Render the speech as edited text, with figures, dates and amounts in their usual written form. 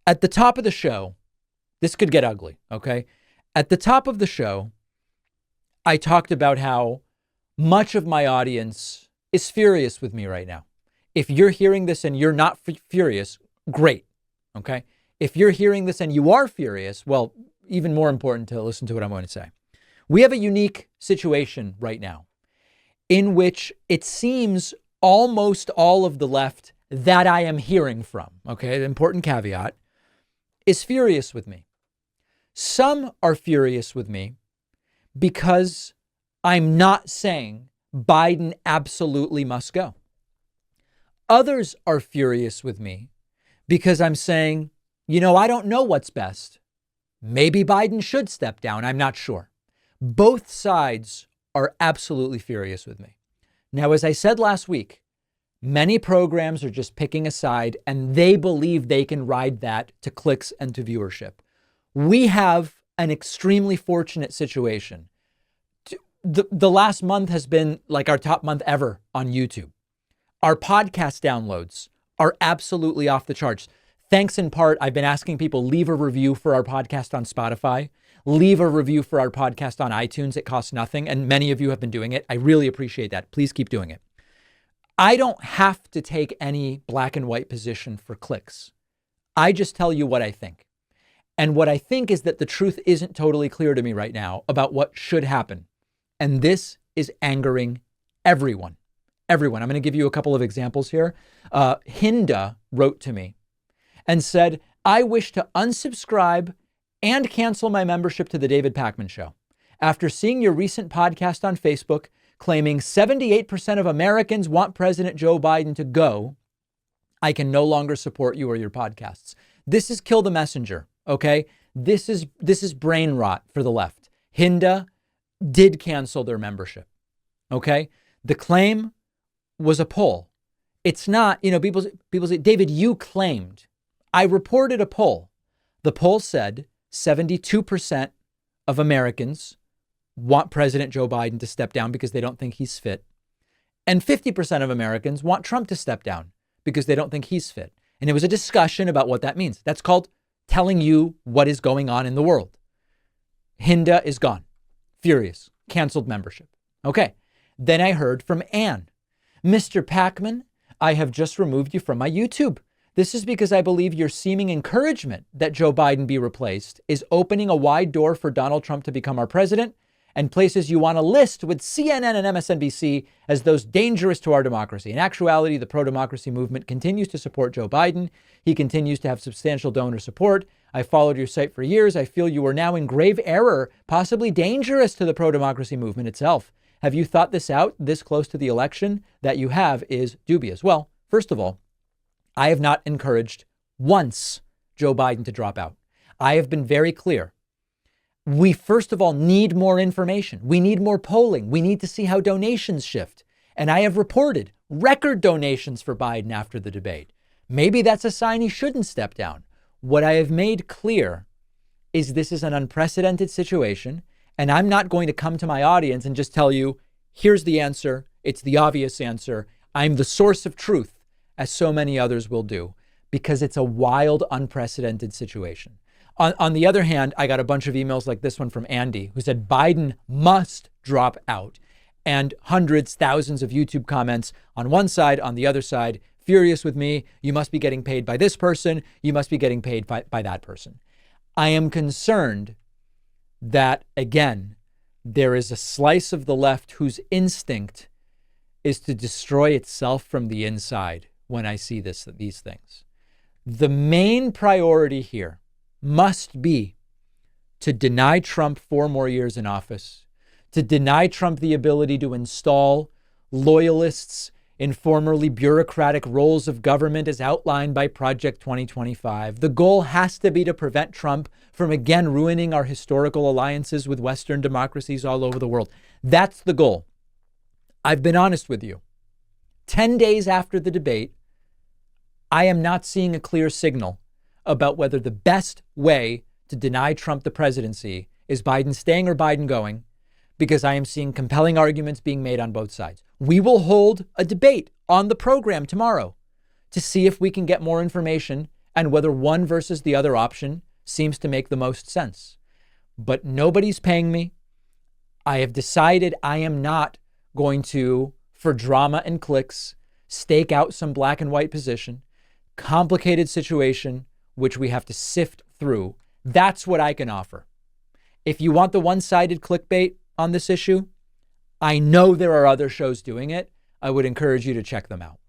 At the top of the show, this could get ugly, okay? At the top of the show, I talked about how much of my audience is furious with me right now. If you're hearing this and you're not furious, great, okay? If you're hearing this and you are furious, well, even more important to listen to what I'm going to say. We have a unique situation right now in which it seems almost all of the left that I am hearing from, okay, the important caveat, is furious with me. Some are furious with me because I'm not saying Biden absolutely must go. Others are furious with me because I'm saying, I don't know what's best. Maybe Biden should step down. I'm not sure. Both sides are absolutely furious with me. Now, as I said last week, many programs are just picking a side and they believe they can ride that to clicks and to viewership. We have an extremely fortunate situation. The last month has been like our top month ever on YouTube. Our podcast downloads are absolutely off the charts. Thanks in part, I've been asking people leave a review for our podcast on Spotify, leave a review for our podcast on iTunes. It costs nothing. And many of you have been doing it. I really appreciate that. Please keep doing it. I don't have to take any black and white position for clicks. I just tell you what I think. And what I think is that the truth isn't totally clear to me right now about what should happen. And this is angering everyone. Everyone. I'm going to give you a couple of examples here. Hinda wrote to me and said, I wish to unsubscribe and cancel my membership to the David Pakman Show. After seeing your recent podcast on Facebook claiming 78% of Americans want President Joe Biden to go, I can no longer support you or your podcasts. This is kill the messenger, okay? This is brain rot for the left. Hinda did cancel their membership, okay? The claim was a poll. It's not, people say, David, you claimed. I reported a poll. The poll said 72% of Americans want President Joe Biden to step down because they don't think he's fit. And 50% of Americans want Trump to step down because they don't think he's fit. And it was a discussion about what that means. That's called telling you what is going on in the world. Hinda is gone. Furious. Canceled membership. Okay. Then I heard from Ann. Mr. Pakman, I have just removed you from my YouTube. This is because I believe your seeming encouragement that Joe Biden be replaced is opening a wide door for Donald Trump to become our president and places you on a list with CNN and MSNBC as those dangerous to our democracy. In actuality, the pro-democracy movement continues to support Joe Biden. He continues to have substantial donor support. I followed your site for years. I feel you are now in grave error, possibly dangerous to the pro-democracy movement itself. Have you thought this out this close to the election? That you have is dubious. Well, first of all, I have not encouraged once Joe Biden to drop out. I have been very clear. We, first of all, need more information. We need more polling. We need to see how donations shift. And I have reported record donations for Biden after the debate. Maybe that's a sign he shouldn't step down. What I have made clear is this is an unprecedented situation. And I'm not going to come to my audience and just tell you, here's the answer. It's the obvious answer. I'm the source of truth, as so many others will do, because it's a wild, unprecedented situation. On the other hand, I got a bunch of emails like this one from Andy, who said Biden must drop out. And hundreds, thousands of YouTube comments on one side, on the other side, furious with me. You must be getting paid by this person. You must be getting paid by that person. I am concerned that, again, there is a slice of the left whose instinct is to destroy itself from the inside when I see these things. The main priority here must be to deny Trump 4 more years in office, to deny Trump the ability to install loyalists in formerly bureaucratic roles of government as outlined by Project 2025. The goal has to be to prevent Trump from again ruining our historical alliances with Western democracies all over the world. That's the goal. I've been honest with you. 10 days after the debate, I am not seeing a clear signal about whether the best way to deny Trump the presidency is Biden staying or Biden going, because I am seeing compelling arguments being made on both sides. We will hold a debate on the program tomorrow to see if we can get more information and whether one versus the other option seems to make the most sense. But nobody's paying me. I have decided I am not going to, for drama and clicks, stake out some black and white position. Complicated situation, which we have to sift through. That's what I can offer. If you want the one-sided clickbait on this issue, I know there are other shows doing it. I would encourage you to check them out.